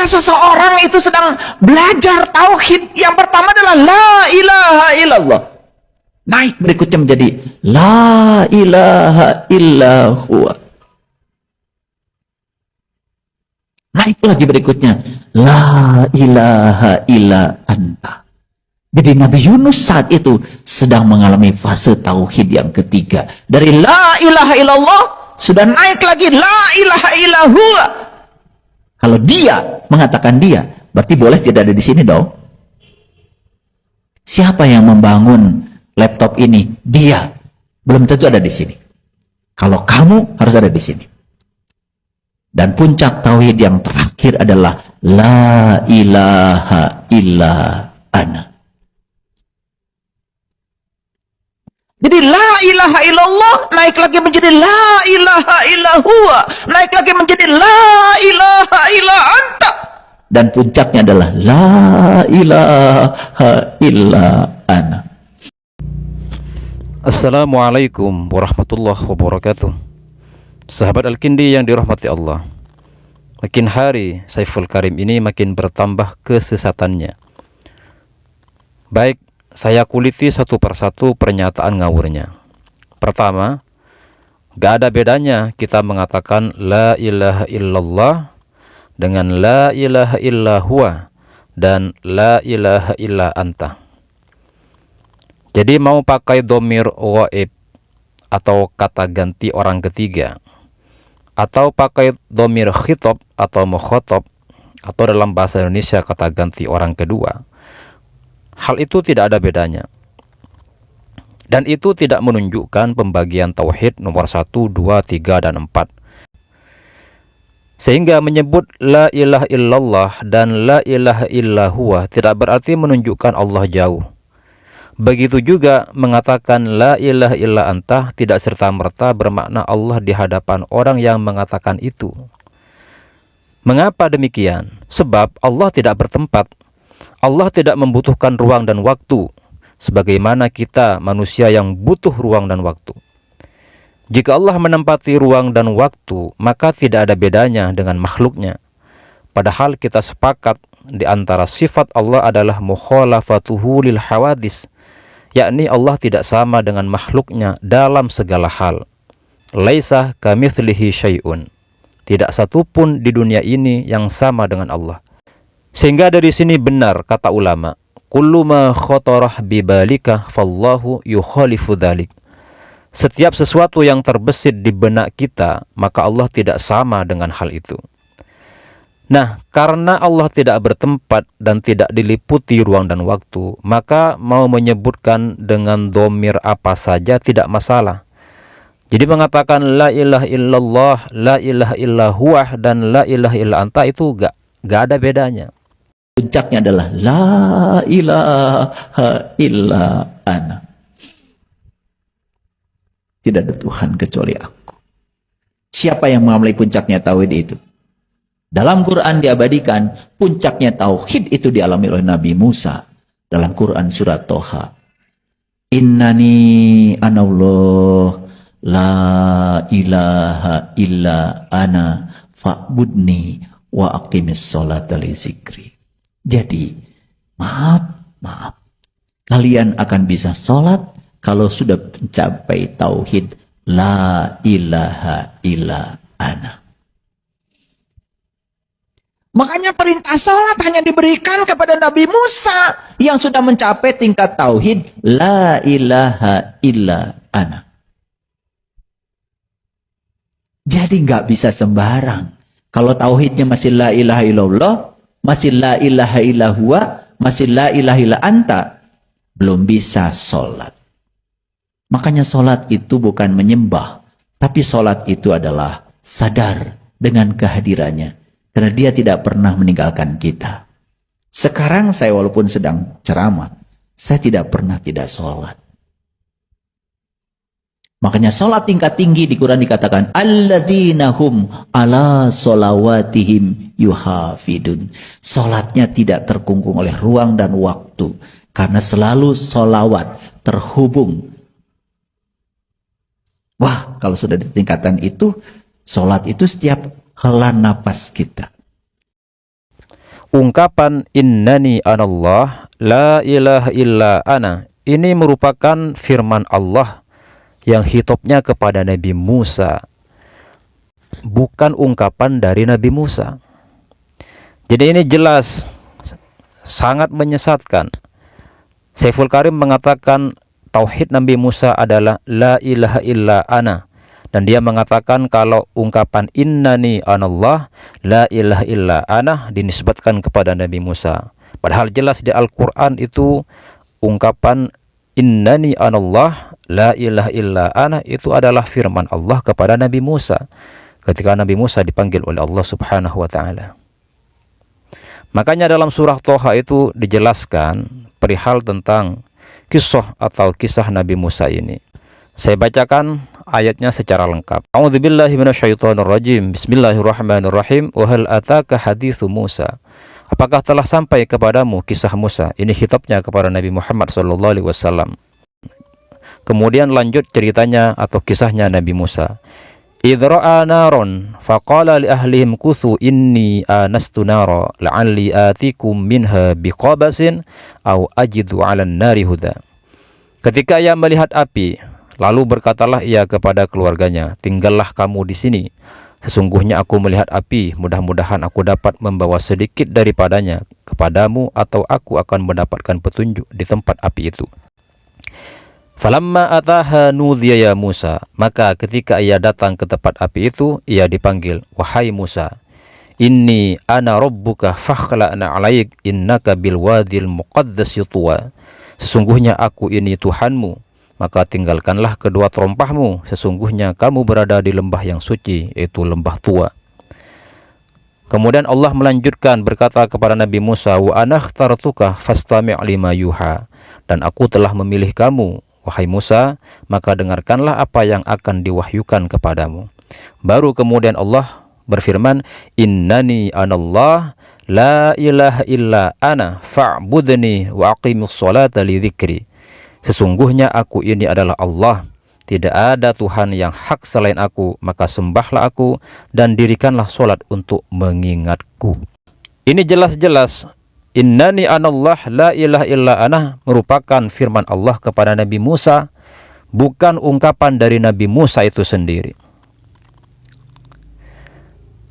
Ketika seseorang itu sedang belajar tauhid, yang pertama adalah la ilaha illallah. Naik berikutnya menjadi la ilaha illallah. Naik lagi berikutnya la ilaha illa anta. Jadi Nabi Yunus saat itu sedang mengalami fase tauhid yang ketiga. Dari la ilaha illallah sudah naik lagi la ilaha illallah. Kalau dia mengatakan dia, berarti boleh tidak ada di sini dong. Siapa yang membangun laptop ini? Dia. Belum tentu ada di sini. Kalau kamu harus ada di sini. Dan puncak tauhid yang terakhir adalah la ilaha illa ana. Jadi la ilaha illallah naik lagi menjadi la ilaha illallah, naik lagi menjadi la ilaha illa anta. Dan puncaknya adalah la ilaha illa ana. Assalamualaikum warahmatullahi wabarakatuh. Sahabat Al-Kindi yang dirahmati Allah, makin hari Saiful Karim ini makin bertambah kesesatannya. Baik, saya kuliti satu persatu pernyataan ngawurnya. Pertama, gak ada bedanya kita mengatakan la ilaha illallah dengan la ilaha illa huwa dan la ilaha illa anta. Jadi mau pakai dhamir ghaib atau kata ganti orang ketiga, atau pakai dhamir khitab atau mukhatab, atau dalam bahasa Indonesia kata ganti orang kedua, hal itu tidak ada bedanya. Dan itu tidak menunjukkan pembagian tauhid nomor 1, 2, 3, dan 4. Sehingga menyebut la ilaha illallah dan la ilaha illa huwa tidak berarti menunjukkan Allah jauh. Begitu juga mengatakan la ilaha illa anta tidak serta-merta bermakna Allah di hadapan orang yang mengatakan itu. Mengapa demikian? Sebab Allah tidak bertempat. Allah tidak membutuhkan ruang dan waktu, sebagaimana kita manusia yang butuh ruang dan waktu. Jika Allah menempati ruang dan waktu, maka tidak ada bedanya dengan makhluknya. Padahal kita sepakat di antara sifat Allah adalah mukhalafatuhu lil hawadis, yakni Allah tidak sama dengan makhluknya dalam segala hal. Laisa kamitslihi syai'un. Tidak satupun di dunia ini yang sama dengan Allah. Sehingga dari sini benar kata ulama, kullu ma khatarah bibalika fallahu yukhalifu dzalik. Setiap sesuatu yang terbesit di benak kita, maka Allah tidak sama dengan hal itu. Nah, karena Allah tidak bertempat dan tidak diliputi ruang dan waktu, maka mau menyebutkan dengan dhamir apa saja tidak masalah. Jadi mengatakan la ilaha illallah, la ilaha illa huwa, dan la ilaha illa anta itu gak ada bedanya. Puncaknya adalah la ilaha illa ana. Tidak ada Tuhan kecuali aku. Siapa yang mengambil puncaknya tauhid itu? Dalam Quran diabadikan puncaknya tauhid itu dialami oleh Nabi Musa dalam Quran surat Toha. Innani anallah la ilaha illa ana fa'budni wa aqimis sholata li zikri. Jadi maaf, kalian akan bisa sholat kalau sudah mencapai tauhid la ilaha illa ana. Makanya perintah sholat hanya diberikan kepada Nabi Musa yang sudah mencapai tingkat tauhid la ilaha illa ana. Jadi nggak bisa sembarang. Kalau tauhidnya masih la ilaha illallah, masih la ilaha illa huwa, masih la ilaha illa anta, belum bisa sholat. Makanya sholat itu bukan menyembah, tapi sholat itu adalah sadar dengan kehadirannya. Karena dia tidak pernah meninggalkan kita. Sekarang saya walaupun sedang ceramah, saya tidak pernah tidak sholat. Makanya sholat tingkat tinggi di Quran dikatakan alladzina hum ala sholawatihim yuhafidun. Sholatnya tidak terkungkung oleh ruang dan waktu. Karena selalu sholawat terhubung. Wah, kalau sudah di tingkatan itu, sholat itu setiap hela napas kita. ungkapan innani anallah la ilaha illa ana ini merupakan firman Allah yang hitopnya kepada Nabi Musa, bukan ungkapan dari Nabi Musa. Jadi ini jelas sangat menyesatkan. Saiful Karim mengatakan tauhid Nabi Musa adalah la ilaha illa ana, dan dia mengatakan kalau ungkapan innani anallah la ilaha illa ana dinisbatkan kepada Nabi Musa. Padahal jelas di Al-Quran itu ungkapan innani anallah la ilaha illa ana itu adalah firman Allah kepada Nabi Musa ketika Nabi Musa dipanggil oleh Allah Subhanahu wa ta'ala. Makanya dalam surah Toha itu dijelaskan perihal tentang kisah Nabi Musa ini. Saya bacakan ayatnya secara lengkap. A'udzubillahi minasyaitonirrajim. Bismillahirrahmanirrahim. Wa hal ataka haditsu Musa? Apakah telah sampai kepadamu kisah Musa? Ini khitabnya kepada Nabi Muhammad SAW. Kemudian lanjut ceritanya atau kisahnya Nabi Musa. Idh ra'a naron faqala li ahlihim kuthu inni anastu nara la'alli atikum minha biqabasin aw ajidu 'alan nari huda. Ketika ia melihat api, lalu berkatalah ia kepada keluarganya, tinggallah kamu di sini. Sesungguhnya aku melihat api, mudah-mudahan aku dapat membawa sedikit daripadanya kepadamu atau aku akan mendapatkan petunjuk di tempat api itu. Falamma ataha nudiya ya Musa, maka ketika ia datang ke tempat api itu, ia dipanggil, wahai Musa, inni ana rabbuka fakhla'na 'alaik innaka bil wadil muqaddas tuwa. Sesungguhnya aku ini Tuhanmu, maka tinggalkanlah kedua terompahmu, sesungguhnya kamu berada di lembah yang suci, yaitu lembah tua. Kemudian Allah melanjutkan berkata kepada Nabi Musa, wa anakhtartuka fastami' lima yuha, dan aku telah memilih kamu wahai Musa, maka dengarkanlah apa yang akan diwahyukan kepadamu. Baru kemudian Allah berfirman, innani anallah la ilaha illa ana fa'budni wa aqimus sholata li dzikri. Sesungguhnya aku ini adalah Allah, tidak ada Tuhan yang hak selain aku, maka sembahlah aku dan dirikanlah sholat untuk mengingatku. Ini jelas-jelas innani anallah la ilaha illa ana merupakan firman Allah kepada Nabi Musa, bukan ungkapan dari Nabi Musa itu sendiri.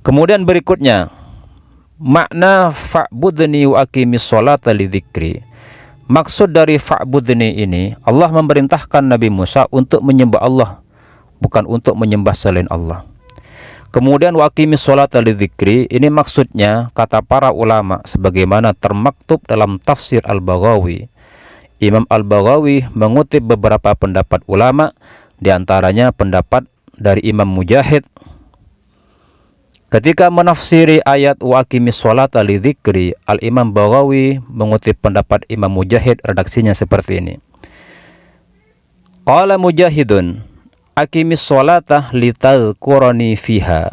Kemudian berikutnya, makna fa'budni wa aqimis sholata li dzikri. Maksud dari fa'budni ini, Allah memerintahkan Nabi Musa untuk menyembah Allah, bukan untuk menyembah selain Allah. Kemudian wa aqimis sholata li dzikri, ini maksudnya kata para ulama sebagaimana termaktub dalam tafsir Al-Baghawi. Imam Al-Baghawi mengutip beberapa pendapat ulama, diantaranya pendapat dari Imam Mujahid. Ketika menafsiri ayat wa aqimis sholata li dzikri, Al-Imam Baghawi mengutip pendapat Imam Mujahid, redaksinya seperti ini. Qala Mujahidun aqimis sholata litadhkurani fiha.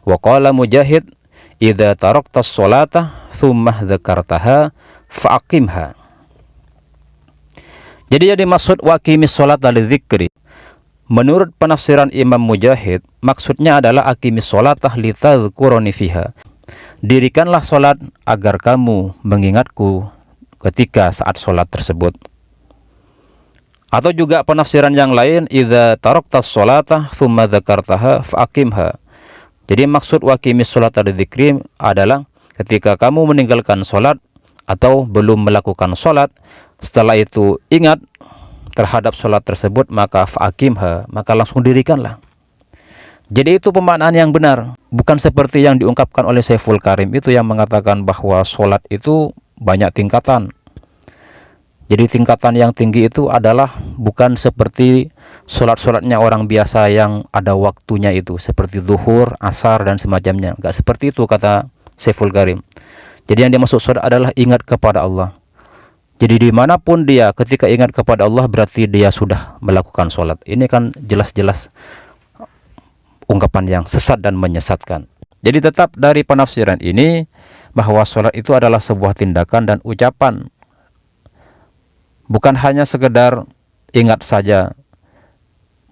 Wa qala Mujahid idza taraktas sholata thumma dzakartaha fa'aqimha. Jadi yang dimaksud wa aqimis sholata li dzikri, menurut penafsiran Imam Mujahid, maksudnya adalah aqimis sholatah litadhkurani fiha. Dirikanlah sholat agar kamu mengingatku ketika saat sholat tersebut. Atau juga penafsiran yang lain, idza taraktas sholatah thumma dzakartaha fa'aqimha. Jadi maksud wa aqimis sholata li dzikri adalah ketika kamu meninggalkan sholat atau belum melakukan sholat, setelah itu ingat terhadap sholat tersebut, maka fa'aqimha, maka langsung dirikanlah. Jadi itu pemaknaan yang benar, bukan seperti yang diungkapkan oleh Saiful Karim itu yang mengatakan bahwa sholat itu banyak tingkatan. Jadi tingkatan yang tinggi itu adalah bukan seperti sholat-sholatnya orang biasa yang ada waktunya itu, seperti zuhur, asar, dan semacamnya. Enggak seperti itu kata Saiful Karim. Jadi yang dimaksud sholat adalah ingat kepada Allah. Jadi dimanapun dia ketika ingat kepada Allah berarti dia sudah melakukan sholat. Ini kan jelas-jelas ungkapan yang sesat dan menyesatkan. Jadi tetap dari penafsiran ini bahwa sholat itu adalah sebuah tindakan dan ucapan, bukan hanya sekedar ingat saja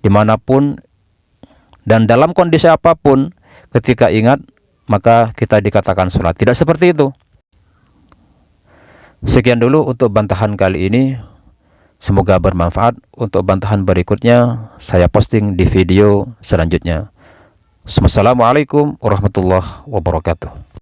dimanapun dan dalam kondisi apapun ketika ingat maka kita dikatakan sholat. Tidak seperti itu. Sekian dulu untuk bantahan kali ini. Semoga bermanfaat. Untuk bantahan berikutnya saya posting di video selanjutnya. Wassalamualaikum warahmatullahi wabarakatuh.